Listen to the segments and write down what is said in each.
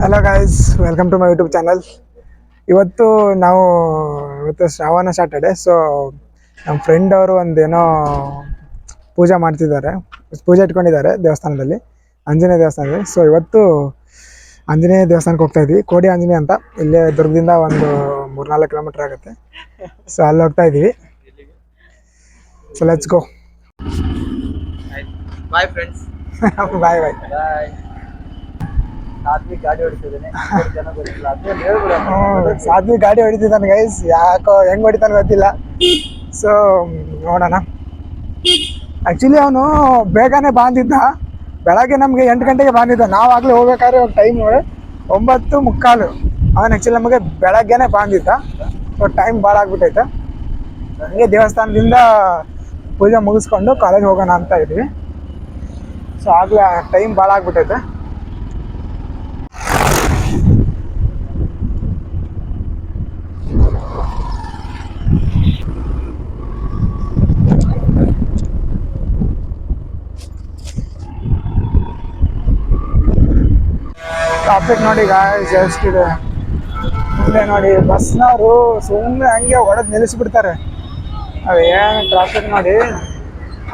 Hello guys, welcome to my YouTube channel. ಇವತ್ತು ನಾವು ಇವತ್ತು ಶ್ರಾವಣ ಸ್ಯಾಟರ್ಡೆ. ಸೊ ನಮ್ಮ ಫ್ರೆಂಡ್ ಅವರು ಒಂದೇನೋ ಪೂಜೆ ಮಾಡ್ತಿದ್ದಾರೆ, ಪೂಜೆ ಇಟ್ಕೊಂಡಿದ್ದಾರೆ ದೇವಸ್ಥಾನದಲ್ಲಿ, ಆಂಜನೇಯ ದೇವಸ್ಥಾನದಲ್ಲಿ. ಸೊ ಇವತ್ತು ಆಂಜನೇಯ ದೇವಸ್ಥಾನಕ್ಕೆ ಹೋಗ್ತಾ ಇದ್ವಿ. ಕೋಡಿ ಆಂಜನೇಯ ಅಂತ, ಇಲ್ಲೇ ದುರ್ಗದಿಂದ ಒಂದು 3-4 ಕಿಲೋಮೀಟರ್ ಆಗುತ್ತೆ. ಸೊ ಅಲ್ಲಿ ಹೋಗ್ತಾ ಇದ್ವಿ. So let's go. Bye friends. Bye bye. Satvik ಗಾಡಿ ಹೊಡಿತಿದ್ದಾನೆ, ಸಾತ್ವಿಕ್ ಗಾಡಿ ಹೊಡಿತಿದ್ದಾನೆ ಗೈಸ್. ಯಾಕೋ ಹೆಂಗ್ ಹೊಡಿತಾನೆ ಗೊತ್ತಿಲ್ಲ. ಸೊ ನೋಡೋಣ. ಆ್ಯಕ್ಚುಲಿ ಅವನು ಬೇಗನೆ ಬಾಂದಿದ್ದ, ಬೆಳಗ್ಗೆ ನಮಗೆ 8 ಗಂಟೆಗೆ ಬಾಂದಿದ್ದ. ನಾವಾಗಲೇ ಹೋಗ್ಬೇಕಾದ್ರೆ ಟೈಮ್ 9:45. ಅವನು ಆ್ಯಕ್ಚುಲಿ ನಮಗೆ ಬೆಳಗ್ಗೆನೆ ಬಾಂದಿದ್ದ. ಸೊ ಟೈಮ್ ಭಾಳ ಆಗ್ಬಿಟ್ಟೈತೆ. ಹಂಗೆ ದೇವಸ್ಥಾನದಿಂದ ಪೂಜೆ ಮುಗಿಸ್ಕೊಂಡು ಕಾಲೇಜ್ ಹೋಗೋಣ ಅಂತ ಇದ್ವಿ. ಸೊ ಆಗಲೇ ಟೈಮ್ ಭಾಳ ಆಗ್ಬಿಟ್ಟೈತೆ. ಟ್ರಾಫಿಕ್ ನೋಡಿ ಗಾಯ್ಸ್ ಎಷ್ಟಿದೆ ಮುಂದೆ ನೋಡಿ. ಬಸ್ನವರು ಸುಮ್ಮನೆ ಹಂಗೆ ಹೊಡೆದು ನಿಲ್ಲಿಸ್ಬಿಡ್ತಾರೆ. ಅದೇನು ಟ್ರಾಫಿಕ್ ನೋಡಿ,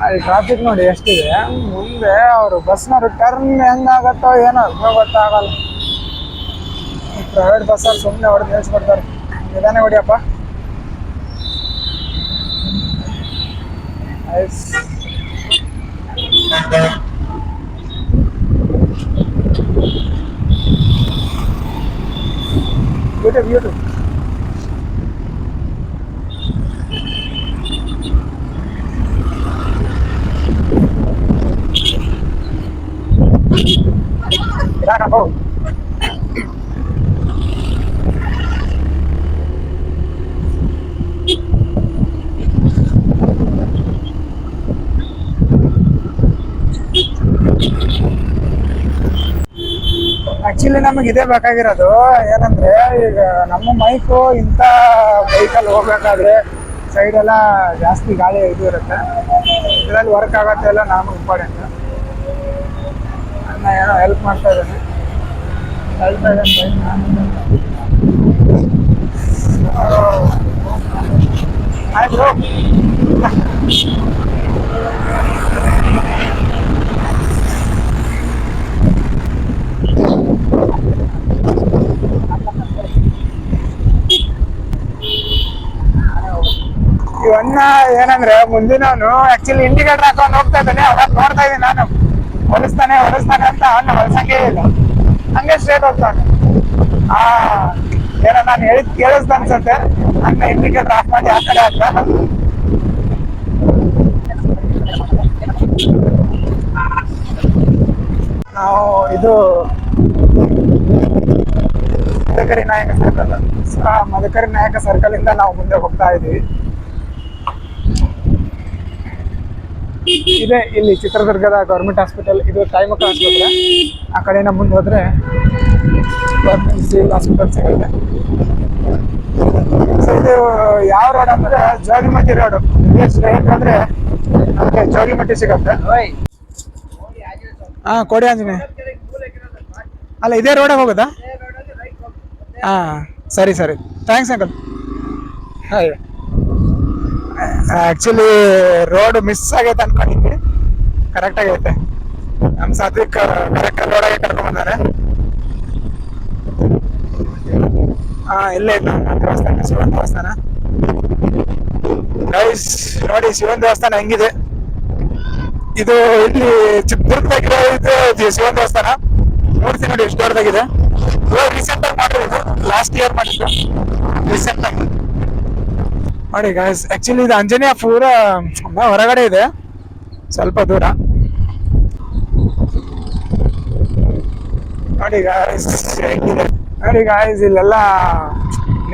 ಅಲ್ಲಿ ಟ್ರಾಫಿಕ್ ನೋಡಿ ಎಷ್ಟಿದೆ ಮುಂದೆ. ಅವರು ಬಸ್ನವರು ಟರ್ನ್ ಹೆಂಗಾಗತ್ತೋ ಏನೋ ಗೊತ್ತಾಗಲ್ಲ. ಪ್ರೈವೇಟ್ ಬಸ್ಸಲ್ಲಿ ಸುಮ್ಮನೆ ಹೊಡೆದು ನಿಲ್ಲಿಸ್ಬಿಡ್ತಾರೆ. ನಿಧಾನ ಹೊಡಿಯಪ್ಪ. ಯೂಟ್ಯೂಬ್ ಯಾಕಪ್ಪ ಆ್ಯಕ್ಚುಲಿ ನಮಗೆ ಇದೇ ಬೇಕಾಗಿರೋದು. ಏನಂದರೆ ಈಗ ನಮ್ಮ ಮೈಕು ಇಂಥ ಬೈಕಲ್ಲಿ ಹೋಗ್ಬೇಕಾದ್ರೆ ಸೈಡೆಲ್ಲ ಜಾಸ್ತಿ ಗಾಳಿ ಇದು ಇರುತ್ತೆ. ಇದರಲ್ಲಿ ವರ್ಕ್ ಆಗುತ್ತೆ ಎಲ್ಲ ನಮಗೆ ಇಂಪಾರ್ಟೆಂಟ್. ನನ್ನ ಏನೋ ಹೆಲ್ಪ್ ಮಾಡ್ತಾ ಇದ್ದಾನೆ, ಹೇಳ್ತಾ ಇದ್ದಾನೆ ಆಯ್ತು. ಇವನ್ನ ಏನಂದ್ರೆ ಮುಂದಿನವನು ಆಕ್ಚುಲಿ ಇಂಡಿಕೇಟರ್ ಹಾಕೊಂಡು ಹೋಗ್ತಾ ಇದ್ದಾನೆ. ಅವಾಗ ನೋಡ್ತಾ ಇದ್ದೀನಿ ನಾನು, ಹೊಲಿಸ್ತಾನೆ ಅಂತ. ಅವನ್ನ ಹೊಲಿಸಂಗೇ ಇಲ್ಲ, ಹಂಗೆ ಸ್ಟ್ರೇಟ್ ಹೋಗ್ತಾನೆ. ಏನೋ ನಾನು ಹೇಳಿದ್ ಕೇಳಿಸ್ದ ಅನ್ಸುತ್ತೆ. ಹಂಗ ಇಂಡಿಕೇಟರ್ ಆಫ್ ಮಾಡಿ ಆ ಕಡೆ ಹಾಕ್ತ. ನಾವು ಇದು ಮದಕರಿ ನಾಯಕ ಸರ್ಕಲ್, ಮದಕರಿ ನಾಯಕ ಸರ್ಕಲ್ ಇಂದ ನಾವು ಮುಂದೆ ಹೋಗ್ತಾ ಇದೀವಿ. ಇದೆ ಇಲ್ಲಿ ಚಿತ್ರದುರ್ಗದ ಗೌರ್ಮೆಂಟ್ ಹಾಸ್ಪಿಟಲ್. ಇದು ತಾಯಿಮಕ್ಕ ಆಸ್ಪತ್ರೆ. ಆ ಕಡೆಯಿಂದ ಮುಂದೆ ಹೋದ್ರೆ ಗೌರ್ಮೆಂಟ್ ಸಿವಿಲ್ ಹಾಸ್ಪಿಟಲ್ ಸಿಗುತ್ತೆ. ಸೊ ಇದು ಯಾವ ರೋಡ್ ಅಂದ್ರೆ ಜೋಗಿಮಟ್ಟಿ ರೋಡ್. ಅಂದ್ರೆ ನಮಗೆ ಜೋಗಿಮಟ್ಟಿ ಸಿಗುತ್ತೆ. ಕೋಡಿ ಆಂಜನೇಯ ಅಲ್ಲ, ಇದೇ ರೋಡಾಗ ಹೋಗುದಾ? ಸರಿ thanks uncle. Hi. Actually road miss ಆಗೈತೆ ಅನ್ಕೊಂಡಿದ್ವಿ, ಕರೆಕ್ಟ್ ಆಗೈತೆ. ನಮ್ಮ ಸಾತ್ವಿಕ್ ಕರೆಕ್ಟ್ ರೋಡಾಗೆ ಕರ್ಕೊಂಡ್ಬಂದಾರೆ. ಇಲ್ಲೇ ಇತ್ತು ದೇವಸ್ಥಾನ, ಶಿವನ ದೇವಸ್ಥಾನ. ಗೈಸ್ ನೋಡಿ ಶಿವನ ದೇವಸ್ಥಾನ ಹೆಂಗಿದೆ. ಇದು ಇಲ್ಲಿ ಚಿತ್ರದುರ್ಗದಾಗಿರೋ ಇದು ಶಿವನ ದೇವಸ್ಥಾನ. ನೋಡ್ತೀನಿ ನೋಡಿ ಎಷ್ಟು ದೊಡ್ಡದಾಗಿದೆ. ಇವಾಗ ರೀಸೆಂಟ್ ಆಗಿ ಮಾಡಿರೋದು, ಲಾಸ್ಟ್ ಇಯರ್ ಮಾಡಿದ್ದು ರೀಸೆಂಟ್ ಆಗಿ ನೋಡಿ ಗಾಯ್ಸ್. ಆಕ್ಚುಲಿ ಇದು ಆಂಜನೇಯ ಪೂರ ಹೊರಗಡೆ ಇದೆ, ಸ್ವಲ್ಪ ದೂರ. ನೋಡಿ ಗಾಯ್ಸ್ ಹೆಂಗಿದೆ ನೋಡಿ ಗಾಯ್ಸ್. ಇಲ್ಲೆಲ್ಲ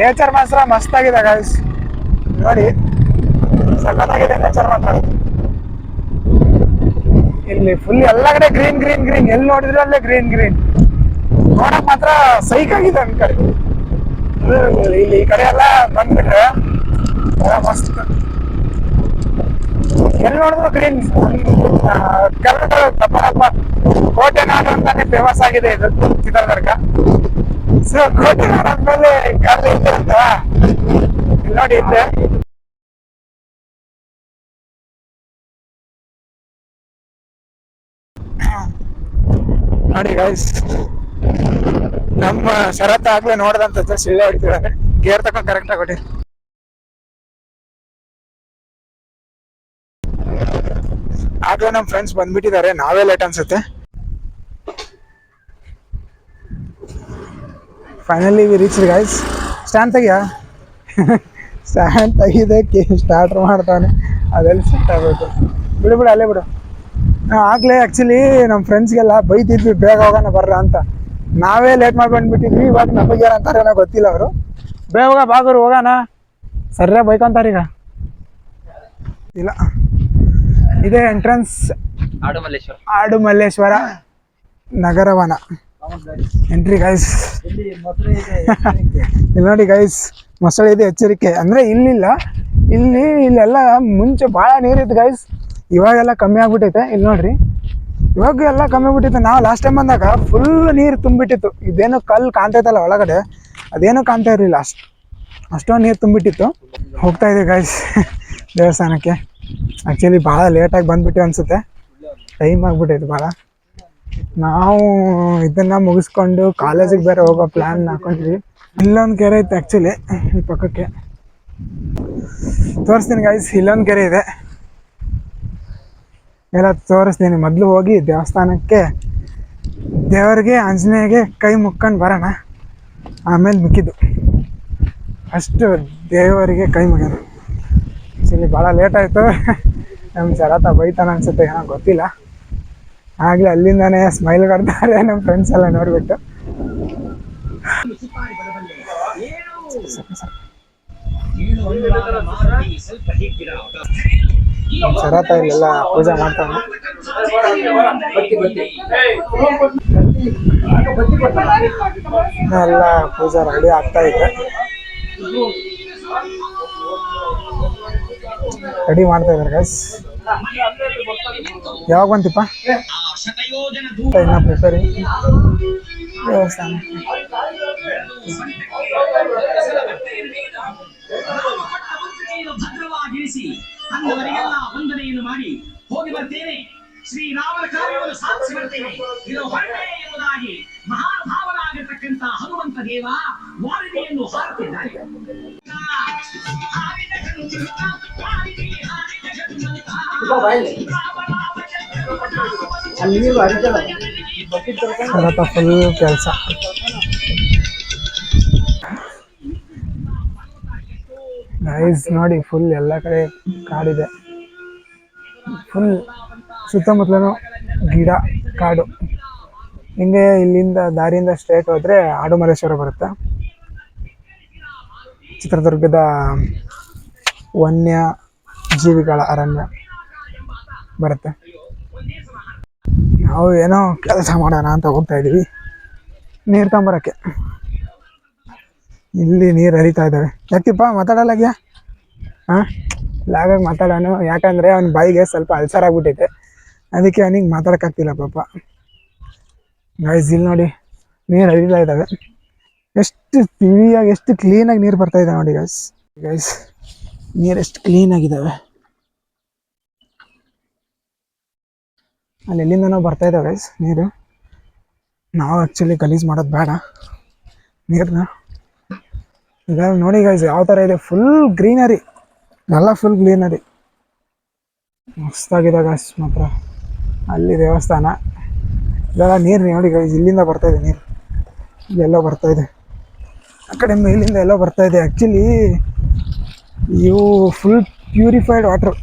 ನೇಚರ್ ಮಾತ್ರ ಮಸ್ತ್ ಆಗಿದೆ ಗಾಯ್ಸ್. ನೋಡಿ ಸಖತ್ತಾಗಿದೆ ನೇಚರ್ ಮಾತ್ರ. ಇಲ್ಲಿ ಫುಲ್ ಎಲ್ಲ ಕಡೆ ಗ್ರೀನ್ ಗ್ರೀನ್ ಗ್ರೀನ್, ಎಲ್ಲಿ ನೋಡಿದ್ರು ಅಲ್ಲೇ ಗ್ರೀನ್ ಗ್ರೀನ್. ನೋಡಕ್ ಮಾತ್ರ ಸೈಕ್ ಆಗಿದೆ ಅನ್ಕಡೆ. ಇಲ್ಲಿ ಈ ಕಡೆ ಎಲ್ಲ ಬಂದ್ಬಿಟ್ರೆ ಮಸ್ತ್. ಎಲ್ಲಿ ನೋಡಿದ್ರು ಗ್ರೀನ್. ಕರ್ನಾಟಕ ಕೋಟೆ ನಾಡು ಅಂತಾನೆ ಫೇಮಸ್ ಆಗಿದೆ ಇದು ಚಿತ್ರದುರ್ಗ. ಸೊ ಕೋಟೆ ನಾಡು ಆದ್ಮೇಲೆ ಕಲ್ಲು ಇದೆ ಅಂತ ಇಲ್ಲಿ ನೋಡಿ ಇದ್ದೆ. ನೋಡಿ ಗೈಸ್, ನಮ್ಮ ಶರತ್ ಆಗ್ಲೇ ನೋಡ್ದಂತ ಸಿಳ್ಳೆ ಹೊಡಿತಿದ್ದಾರೆ. ಗೇರ್ ತಕೊಂಡ್ ಕರೆಕ್ಟ್ ಆಗಿ ಆಗ್ಲೇ ನಮ್ಮ ಫ್ರೆಂಡ್ಸ್ ಬಂದ್ಬಿಟ್ಟಿದ್ದಾರೆ, ನಾವೇ ಲೇಟ್ ಅನ್ಸುತ್ತೆ. Finally we reach guys. Stand ತೆಗಿಯಾ? ಸ್ಟ್ಯಾಂಡ್ ತೆಗಿದಕ್ಕೆ ಸ್ಟಾರ್ಟರ್ ಮಾಡ್ತಾನೆ, ಅದೆಲ್ಲಿ ಸೆಟ್ ಆಗಬೇಕು. ಬಿಡು ಬಿಡು, ಅಲ್ಲೇ ಬಿಡು. ಆಗ್ಲೇ ಆ್ಯಕ್ಚುಲಿ ನಮ್ಮ ಫ್ರೆಂಡ್ಸ್ಗೆಲ್ಲ ಬೈತಿದ್ವಿ ಬೇಗ ಹೋಗೋಣ ಬರ್ರ ಅಂತ. ನಾವೇ ಲೇಟ್ ಮಾಡ್ಕೊಂಡ್ಬಿಟ್ಟಿದ್ವಿ. ಇವಾಗ ನಮಗೆ ಏನಂತಾರೇನೋ ಗೊತ್ತಿಲ್ಲ ಅವರು. ಬೇಗ ಹೋಗ ಬಾಗರು ಹೋಗೋಣ ಸರಿಯಾಗಿ ಬೈಕೊಂತಾರೀಗ. ಇಲ್ಲ, ಇದೇ ಎಂಟ್ರೆನ್ಸ್ ಆಡುಮಲ್ಲೇಶ್ವರ ನಗರವನ ಎಂಟ್ರಿ ಗೈಸ್. ಇಲ್ಲಿ ನೋಡಿ ಗೈಸ್, ಮೊಸಳೆ ಇದೆ, ಎಚ್ಚರಿಕೆ. ಅಂದರೆ ಇಲ್ಲೆಲ್ಲ ಮುಂಚೆ ಭಾಳ ನೀರಿತ್ತು ಗೈಸ್, ಇವಾಗೆಲ್ಲ ಕಮ್ಮಿ ಆಗ್ಬಿಟ್ಟೈತೆ. ಇಲ್ಲಿ ನೋಡ್ರಿ, ಇವಾಗ ಎಲ್ಲ ಕಮ್ಮಿ ಆಗ್ಬಿಟ್ಟಿತ್ತು. ನಾವು ಲಾಸ್ಟ್ ಟೈಮ್ ಬಂದಾಗ ಫುಲ್ ನೀರು ತುಂಬಿಟ್ಟಿತ್ತು. ಇದೇನು ಕಲ್ಲು ಕಾಣ್ತೈತಲ್ಲ ಒಳಗಡೆ, ಅದೇನು ಕಾಣ್ತಾ ಇರಲಿಲ್ಲ. ಅಷ್ಟೊಂದು ನೀರು ತುಂಬಿಟ್ಟಿತ್ತು. ಹೋಗ್ತಾ ಇದೀವಿ ಗೈಸ್ ದೇವಸ್ಥಾನಕ್ಕೆ. ಆ್ಯಕ್ಚುಲಿ ಭಾಳ ಲೇಟಾಗಿ ಬಂದ್ಬಿಟ್ಟು ಅನಿಸುತ್ತೆ, ಟೈಮ್ ಆಗಿಬಿಟ್ಟೈತೆ ಭಾಳ. ನಾವು ಇದನ್ನು ಮುಗಿಸ್ಕೊಂಡು ಕಾಲೇಜಿಗೆ ಬೇರೆ ಹೋಗೋ ಪ್ಲ್ಯಾನ್ ಹಾಕೊಂಡಿದ್ವಿ. ಇಲ್ಲೊಂದು ಕೆರೆ ಇತ್ತು ಆ್ಯಕ್ಚುಲಿ, ಈ ಪಕ್ಕಕ್ಕೆ ತೋರಿಸ್ತೀನಿ ಗೈಸ್. ಇಲ್ಲೊಂದು ಕೆರೆ ಇದೆ, ಎಲ್ಲ ತೋರಿಸ್ತೀನಿ. ಮೊದಲು ಹೋಗಿ ದೇವಸ್ಥಾನಕ್ಕೆ ದೇವರಿಗೆ ಆಂಜನೇಯಗೆ ಕೈ ಮುಕ್ಕೊಂಡು ಬರೋಣ, ಆಮೇಲೆ ಮಿಕ್ಕಿದ್ದು ಅಷ್ಟು ದೇವರಿಗೆ ಕೈ ಮುಗಿಯೋದು. ಆ್ಯಕ್ಚುಲಿ ಭಾಳ ಲೇಟ್ ಆಯಿತು. ನಮ್ಮ ಶರತ ಬೈತಾನ ಅನ್ಸುತ್ತೆ, ಏನೋ ಗೊತ್ತಿಲ್ಲ. ಆಗಲೇ ಅಲ್ಲಿಂದಾನೇ ಸ್ಮೈಲ್ ಕಟ್ತಾರೆ ನಮ್ಮ ಫ್ರೆಂಡ್ಸ್ ಎಲ್ಲ ನೋಡಿಬಿಟ್ಟು. ಶರತ ಇಲ್ಲೆಲ್ಲ ಪೂಜೆ ಮಾಡ್ತಾನೆ. ಎಲ್ಲ ಪೂಜೆ ರೆಡಿ ಆಗ್ತಾ ಇದೆ, ರೆಡಿ ಮಾಡ್ತಾ ಇದ್ದಾರೆ ಗೈಸ್. ಯಾವಾಗ ಬಂತಿಪ್ಪ? ಇನ್ನ ಪ್ರಿಪೇರಿಂಗ್ ದೇವಸ್ಥಾನ. ಭದ್ರವಾಗಿರಿಸಿ ಅಂದವರಿಗೆಲ್ಲ ವಂದನೆಯನ್ನು ಮಾಡಿ ಹೋಗಿ ಬರ್ತೇನೆ. ಶ್ರೀರಾಮನ ಕಾರ್ಯವನ್ನು ಸಾಧಿಸಿ ಬರ್ತೇನೆ. ಇದು ಹೊರಟೆ ಎಂಬುದಾಗಿ ಮಹಾಭಾವನಾಗಿರ್ತಕ್ಕಂಥ ಹನುಮಂತ ದೇವ ವಾರಿಣಿಯನ್ನು ಹಾರುತ್ತಿದ್ದಾರೆ. ಫುಲ್ ಕೆಲಸ. ಗೈಸ್ ನೋಡಿ, ಫುಲ್ ಎಲ್ಲ ಕಡೆ ಕಾಡಿದೆ. ಫುಲ್ ಸುತ್ತಮುತ್ತಲೂ ಗಿಡ ಕಾಡು. ಹಿಂಗೆ ಇಲ್ಲಿಂದ ದಾರಿಯಿಂದ ಸ್ಟ್ರೇಟ್ ಹೋದರೆ ಆಡುಮಲ್ಲೇಶ್ವರ ಬರುತ್ತೆ. ಚಿತ್ರದುರ್ಗದ ವನ್ಯ ಜೀವಿಗಳ ಅರಣ್ಯ ಬರುತ್ತೆ. ನಾವು ಏನೋ ಕೆಲಸ ಮಾಡೋಣ ಅಂತ ಹೋಗ್ತಾ ಇದ್ದೀವಿ ನೀರು ತಗೊಂಬರೋಕ್ಕೆ. ಇಲ್ಲಿ ನೀರು ಹರಿತಾ ಇದ್ದಾವೆ. ಯಾಕಿಪ್ಪ ಮಾತಾಡಲ್ಲಾಗ್ಯಾ? ಹಾಂ, ಲಾಗಾಗಿ ಮಾತಾಡೋಣ. ಯಾಕಂದರೆ ಅವ್ನ ಬಾಯಿಗೆ ಸ್ವಲ್ಪ ಅಲ್ಸರ್ ಆಗ್ಬಿಟ್ಟೈತೆ, ಅದಕ್ಕೆ ಅವನಿಗೆ ಮಾತಾಡೋಕ್ಕಾಗ್ತಿಲ್ಲ ಪಾಪ. ಗೈಸ್ ಇಲ್ಲಿ ನೋಡಿ, ನೀರು ಹರಿತಾ ಇದ್ದಾವೆ. ಎಷ್ಟು ತಿಳಿಯಾಗಿ, ಎಷ್ಟು ಕ್ಲೀನಾಗಿ ನೀರು ಬರ್ತಾಯಿದೆ ನೋಡಿ ಗೈಸ್. ನೀರು ಎಷ್ಟು ಕ್ಲೀನಾಗಿದ್ದಾವೆ. ಅಲ್ಲಿ ಎಲ್ಲಿಂದನೋ ಬರ್ತಾಯಿದ್ದಾವೆ ಗೈಸ್ ನೀರು. ನಾವು ಆ್ಯಕ್ಚುಲಿ ಗಲೀಜು ಮಾಡೋದು ಬೇಡ ನೀರನ್ನ. ಈಗ ನೋಡಿ ಗೈಸ್ ಯಾವ ಥರ ಇದೆ, ಫುಲ್ ಗ್ರೀನರಿ, ಎಲ್ಲ ಫುಲ್ ಗ್ರೀನರಿ, ಮಸ್ತಾಗಿದೆ ಗೈಸ್ ಮಾತ್ರ. ಅಲ್ಲಿ ದೇವಸ್ಥಾನ, ಇದೆಲ್ಲ ನೀರು ನೋಡಿ ಗೈಸ್. ಇಲ್ಲಿಂದ ಬರ್ತಾಯಿದೆ ನೀರು, ಇಲ್ಲೆಲ್ಲೋ ಬರ್ತಾಯಿದೆ, ಆ ಕಡೆ ಮೇಲಿಂದ ಎಲ್ಲೋ ಬರ್ತಾಯಿದೆ. ಆ್ಯಕ್ಚುಲಿ ಇವು ಫುಲ್ ಪ್ಯೂರಿಫೈಡ್ ವಾಟ್ರು.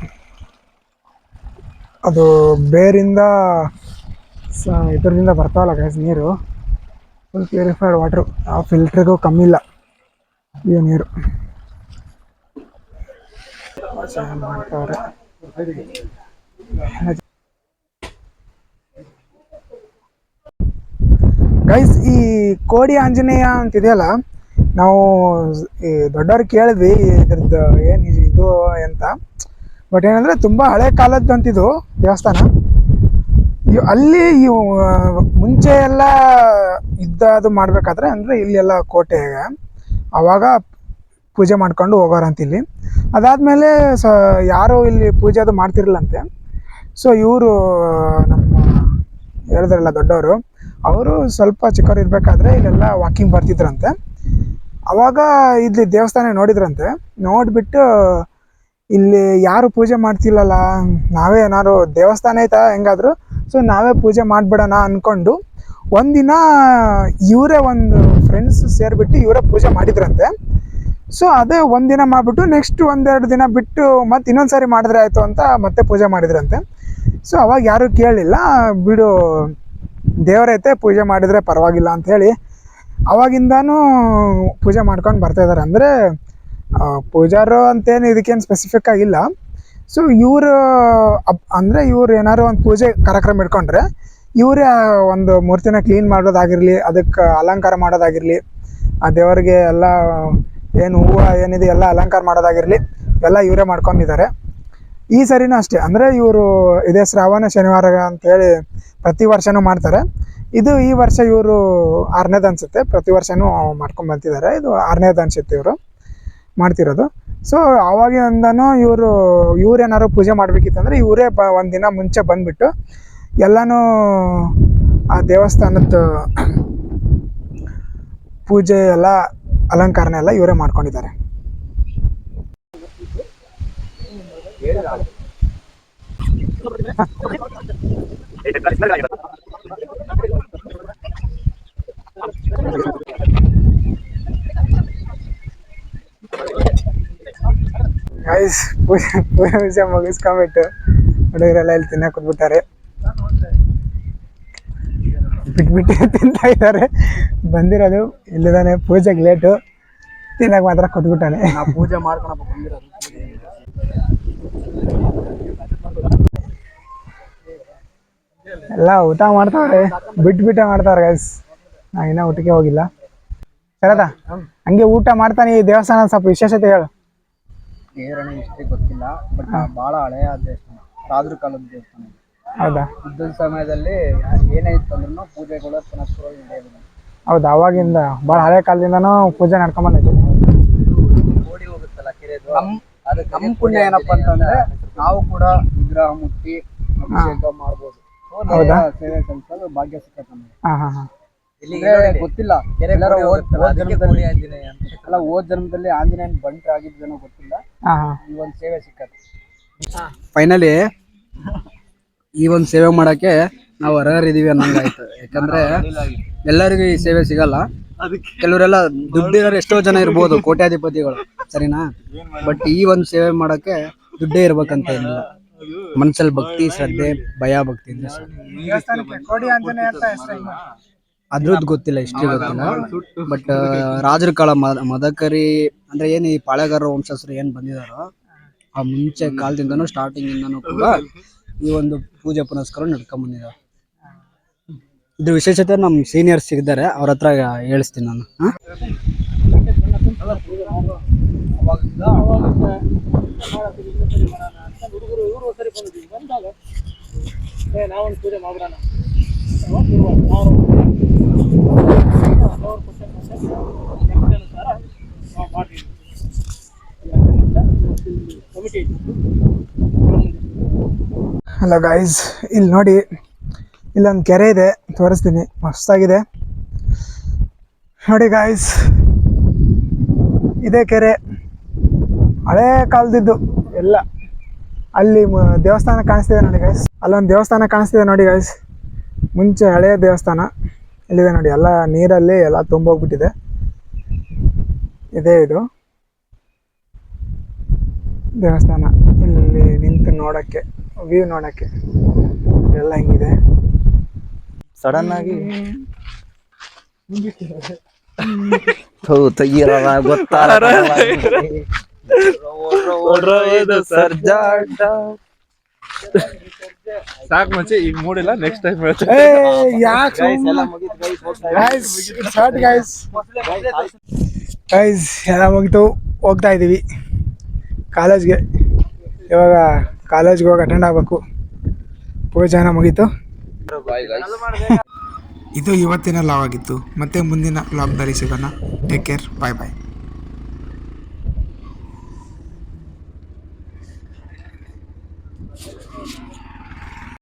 ಅದು ಬೇರಿಂದ ಇದರಿಂದ ಬರ್ತಾವಲ್ಲ ಗೈಸ್ ನೀರು, ಫುಲ್ ಪ್ಯೂರಿಫೈಡ್ ವಾಟ್ರು. ಆ ಫಿಲ್ಟ್ರಿಗೂ ಕಮ್ಮಿ ಇಲ್ಲ ಈ ನೀರು. ಮಾಡ್ತಾವ್ರೆ ಗೈಸ್. ಈ ಕೋಡಿ ಆಂಜನೇಯ ಅಂತಿದೆಯಲ್ಲ, ನಾವು ಈ ದೊಡ್ಡವ್ರಿಗೆ ಕೇಳಿದ್ವಿ ಇದ್ರದ್ದು ಏನು ಇದು ಅಂತ. ಬಟ್ ಏನಂದರೆ ತುಂಬ ಹಳೆ ಕಾಲದ್ದಂತಿದು ದೇವಸ್ಥಾನ. ಅಲ್ಲಿ ಇವು ಮುಂಚೆ ಎಲ್ಲ ಯುದ್ಧ ಅದು ಮಾಡಬೇಕಾದ್ರೆ ಅಂದರೆ ಇಲ್ಲೆಲ್ಲ ಕೋಟೆಗೆ ಆವಾಗ ಪೂಜೆ ಮಾಡ್ಕೊಂಡು ಹೋಗೋರಂತ ಇಲ್ಲಿ. ಅದಾದಮೇಲೆ ಯಾರು ಇಲ್ಲಿ ಪೂಜೆ ಅದು ಮಾಡ್ತಿರಲಿಲ್ಲಂತೆ. ಸೊ ಇವರು ನಮ್ಮ ಹೇಳಿದ್ರಲ್ಲ ದೊಡ್ಡವರು, ಅವರು ಸ್ವಲ್ಪ ಚಿಕ್ಕವ್ರು ಇರಬೇಕಾದ್ರೆ ಇಲ್ಲೆಲ್ಲ ವಾಕಿಂಗ್ ಬರ್ತಿದ್ರಂತೆ. ಆವಾಗ ಇಲ್ಲಿ ದೇವಸ್ಥಾನ ನೋಡಿದ್ರಂತೆ. ನೋಡಿಬಿಟ್ಟು ಇಲ್ಲಿ ಯಾರು ಪೂಜೆ ಮಾಡ್ತಿಲ್ಲಲ್ಲ, ನಾವೇ ಏನಾದ್ರು ದೇವಸ್ಥಾನ ಐತಾ ಹೆಂಗಾದ್ರು, ಸೊ ನಾವೇ ಪೂಜೆ ಮಾಡಿಬಿಡೋಣ ಅಂದ್ಕೊಂಡು ಒಂದಿನ ಇವರೇ ಒಂದು ಫ್ರೆಂಡ್ಸ್ ಸೇರಿಬಿಟ್ಟು ಇವರೇ ಪೂಜೆ ಮಾಡಿದ್ರಂತೆ. ಸೊ ಅದೇ ಒಂದಿನ ಮಾಡಿಬಿಟ್ಟು ನೆಕ್ಸ್ಟ್ ಒಂದೆರಡು ದಿನ ಬಿಟ್ಟು ಮತ್ತೆ ಇನ್ನೊಂದು ಸಾರಿ ಮಾಡಿದ್ರೆ ಆಯಿತು ಅಂತ ಮತ್ತೆ ಪೂಜೆ ಮಾಡಿದ್ರಂತೆ. ಸೊ ಅವಾಗ ಯಾರೂ ಕೇಳಲಿಲ್ಲ, ಬಿಡು ದೇವರೈತೆ ಪೂಜೆ ಮಾಡಿದರೆ ಪರವಾಗಿಲ್ಲ ಅಂಥೇಳಿ ಅವಾಗಿಂದನೂ ಪೂಜೆ ಮಾಡ್ಕೊಂಡು ಬರ್ತಾಯಿದ್ದಾರೆ. ಅಂದರೆ ಪೂಜಾರು ಅಂತೇನು ಇದಕ್ಕೇನು ಸ್ಪೆಸಿಫಿಕ್ ಆಗಿಲ್ಲ. ಸೊ ಇವರು ಅಂದರೆ ಇವ್ರು ಏನಾದ್ರು ಒಂದು ಪೂಜೆ ಕಾರ್ಯಕ್ರಮ ಇಟ್ಕೊಂಡ್ರೆ ಇವರೇ ಒಂದು ಮೂರ್ತಿನ ಕ್ಲೀನ್ ಮಾಡೋದಾಗಿರಲಿ, ಅದಕ್ಕೆ ಅಲಂಕಾರ ಮಾಡೋದಾಗಿರಲಿ, ಆ ದೇವರಿಗೆ ಎಲ್ಲ ಏನು ಹೂವು ಏನಿದೆ ಎಲ್ಲ ಅಲಂಕಾರ ಮಾಡೋದಾಗಿರಲಿ ಎಲ್ಲ ಇವರೇ ಮಾಡ್ಕೊಂಡಿದ್ದಾರೆ. ಈ ಸರಿನೂ ಅಷ್ಟೇ, ಅಂದರೆ ಇವರು ಇದೇ ಶ್ರಾವಣ ಶನಿವಾರ ಅಂಥೇಳಿ ಪ್ರತಿ ವರ್ಷವೂ ಮಾಡ್ತಾರೆ. ಇದು ಈ ವರ್ಷ ಇವರು 6ನೇದು ಅನಿಸುತ್ತೆ, ಪ್ರತಿ ವರ್ಷವೂ ಮಾಡ್ಕೊಂಡು ಬರ್ತಿದ್ದಾರೆ. ಇದು 6ನೇದು ಅನಿಸುತ್ತೆ ಇವರು ಮಾಡ್ತಿರೋದು. ಸೊ ಆವಾಗಿಂದನೂ ಇವ್ರೇನಾದ್ರು ಪೂಜೆ ಮಾಡಬೇಕಿತ್ತಂದ್ರೆ ಇವರೇ ಒಂದಿನ ಮುಂಚೆ ಬಂದುಬಿಟ್ಟು ಎಲ್ಲನೂ ಆ ದೇವಸ್ಥಾನದ ಪೂಜೆ ಎಲ್ಲ ಅಲಂಕಾರನ ಎಲ್ಲ ಇವರೇ ಮಾಡ್ಕೊಂಡಿದ್ದಾರೆ. ಗೈಸ್ ಪೂಜೆ ಮುಗಿಸ್ಕೊಂಬಿಟ್ಟು ಹುಡುಗರೆಲ್ಲ ಇಲ್ಲಿ ತಿನ್ನಕ್ಕೆ ಕೂತ್ಬಿಟ್ಟಾರೆ. ಬಿಟ್ಬಿಟ್ಟು ತಿಂತಾ ಇದ್ದಾರೆ. ಬಂದಿರೋದು ಇಲ್ಲಿದ್ದಾನೆ, ಪೂಜೆಗೆ ಲೇಟು, ತಿನ್ನಕ್ಕೆ ಮಾತ್ರ ಕೂತ್ಬಿಟ್ಟಾನೆ. ನಾವು ಪೂಜೆ ಮಾಡ್ಕೊಳಪ್ಪ ಬಂದಿರೋದು. ಎಲ್ಲ ಊಟ ಮಾಡ್ತಾವ್ರೆ, ಬಿಟ್ಬಿಟ್ಟೆ ಮಾಡ್ತಾವ್ರೆ ಗೈಸ್. ನಾ ಇನ್ನೂ ಊಟಕ್ಕೆ ಹೋಗಿಲ್ಲ. ಸರದಾ ಹಂಗೆ ಊಟ ಮಾಡ್ತಾನೆ. ಈ ದೇವಸ್ಥಾನ ಸ್ವಲ್ಪ ವಿಶೇಷತೆ ಹೇಳು. ದೇವರನ್ನ ಇಷ್ಟೇ ಗೊತ್ತಿಲ್ಲ, ಬಟ್ ಭಾಳ ಹಳೆಯ ದೇವಸ್ಥಾನ, ರಾಜರ ಕಾಲದ ದೇವಸ್ಥಾನ. ಹೌದಾ? ಯುದ್ಧದ ಸಮಯದಲ್ಲಿ ಏನೇ ಇತ್ತು ಅಂದ್ರೂ ಪೂಜೆಗಳು ಪುನಸ್ಕರಗಳು ನಡೆಯೋದು. ಹೌದಾ? ಅವಾಗಿಂದ ಭಾಳ ಹಳೆ ಕಾಲದಿಂದನೂ ಪೂಜೆ ನಡ್ಕೊಂಬಂದೈತಿ. ಓಡಿ ಹೋಗುತ್ತಲ್ಲ ಕೆರೆದು, ನಮ್ಮ ಪುಣ್ಯ ಏನಪ್ಪ ಅಂತಂದ್ರೆ ನಾವು ಕೂಡ ವಿಗ್ರಹ ಮುಟ್ಟಿ ಅಭಿಷೇಕ ಮಾಡ್ಬೋದು. ಹೌದಾ? ಸೇವೆ ಸಲ್ಲಿಸೋದು ಭಾಗ್ಯ ಸಿಕ್ಕತ್ತೆ ನಮಗೆ. ಹಾಂ. ಗೊತ್ತಿಲ್ಲ, ಹೋದ ಜನ್ಮದಲ್ಲಿ ಆಂಜನೇಯನ್ ಬಂಟ್ರ ಆಗಿದ್ದೇನೋ ಗೊತ್ತಿಲ್ಲ, ಈ ಒಂದು ಸೇವೆ ಸಿಕ್ಕತ್ತೆ. ಫೈನಲಿ ಈ ಒಂದು ಸೇವೆ ಮಾಡಕ್ಕೆ ನಾವು ಅರ್ಹರಿದೀವಿ ಅನ್ನಂಗಾಯ್ತು. ಯಾಕಂದ್ರೆ ಎಲ್ಲರಿಗೂ ಈ ಸೇವೆ ಸಿಗಲ್ಲ. ಕೆಲವರೆಲ್ಲ ದುಡ್ಡಿರೋರು ಎಷ್ಟೋ ಜನ ಇರ್ಬೋದು, ಕೋಟ್ಯಾಧಿಪತಿಗಳು, ಸರಿನಾ? ಬಟ್ ಈ ಒಂದು ಸೇವೆ ಮಾಡಕ್ಕೆ ದುಡ್ಡೇ ಇರ್ಬೇಕಂತ ಏನಿಲ್ಲ. ಮನ್ಸಲ್ಲಿ ಭಕ್ತಿ, ಶ್ರದ್ಧೆ, ಭಯ, ಭಕ್ತಿ ಇದ್ರೆ ಅದ್ರದ್ದು ಗೊತ್ತಿಲ್ಲ, ಇಷ್ಟೇ ಗೊತ್ತಿಲ್ಲ. ಬಟ್ ರಾಜರ ಕಾಲ ಮದಕರಿ ಅಂದ್ರೆ ಏನ್ ಈ ಪಾಳೆಗಾರ ವಂಶಸ್ಥರು ಏನ್ ಬಂದಿದಾರೋ ಆ ಮುಂಚೆ ಕಾಲದಿಂದನೂ ಸ್ಟಾರ್ಟಿಂಗ್ ಇಂದನೂ ಕೂಡ ಈ ಒಂದು ಪೂಜೆ ಪುನಸ್ಕಾರ ನಡ್ಕೊಂಡ್ ಬಂದಿದ್ದಾರೆ. ಇದು ವಿಶೇಷತೆ ನಮ್ಮ ಸೀನಿಯರ್ಸ್ ಸಿಗ್ತಾರೆ, ಅವ್ರ ಹತ್ರ ಹೇಳಿಸ್ತೀನಿ ನಾನು. ಹಲೋ ಗೈಸ್, ಇಲ್ಲಿ ನೋಡಿ, ಇಲ್ಲೊಂದು ಕೆರೆ ಇದೆ, ತೋರಿಸ್ತೀನಿ. ಮಸ್ತಾಗಿದೆ ನೋಡಿ ಗೈಸ್. ಇದೇ ಕೆರೆ, ಹಳೇ ಕಾಲದಿದ್ದು ಎಲ್ಲ. ಅಲ್ಲಿ ದೇವಸ್ಥಾನ ಕಾಣಿಸ್ತಿದೆ ನೋಡಿ ಗೈಸ್, ಅಲ್ಲೊಂದು ದೇವಸ್ಥಾನ ಕಾಣಿಸ್ತಿದೆ ನೋಡಿ ಗೈಸ್. ಮುಂಚೆ ಹಳೆಯ ದೇವಸ್ಥಾನ ಇಲ್ಲಿದೆ ನೋಡಿ. ಎಲ್ಲ ನೀರಲ್ಲಿ ಎಲ್ಲ ತುಂಬೋಗ್ಬಿಟ್ಟಿದೆ. ಇದೇ ಇದು ದೇವಸ್ಥಾನ. ಇಲ್ಲಿ ನಿಂತು ನೋಡೋಕ್ಕೆ, ವ್ಯೂ ನೋಡೋಕ್ಕೆ ಎಲ್ಲ ಹಿಂಗಿದೆ. ಸಡನ್ ಆಗಿ ಸಾಕ್ ಮುಂಚೆ ಈಗ ಮೂಡಿಲ್ಲ, ನೆಕ್ಸ್ಟ್ ಟೈಮ್ ಗೈಸ್ ಎಲ್ಲ ಮುಗಿತು, ಹೋಗ್ತಾ ಇದ್ದೀವಿ ಕಾಲೇಜ್ಗೆ. ಇವಾಗ ಕಾಲೇಜ್ಗೆ ಹೋಗಿ ಅಟೆಂಡ್ ಆಗಬೇಕು. ಪೂಜೆನ ಮುಗೀತು. ಇದು ಇವತ್ತಿನ ಲಾಗ್ ಆಗಿತ್ತು. ಮತ್ತೆ ಮುಂದಿನ ಲಾಗ್ದಲ್ಲಿ ಸಿಗೋಣ. ಟೇಕ್ ಕೇರ್, ಬಾಯ್ ಬಾಯ್.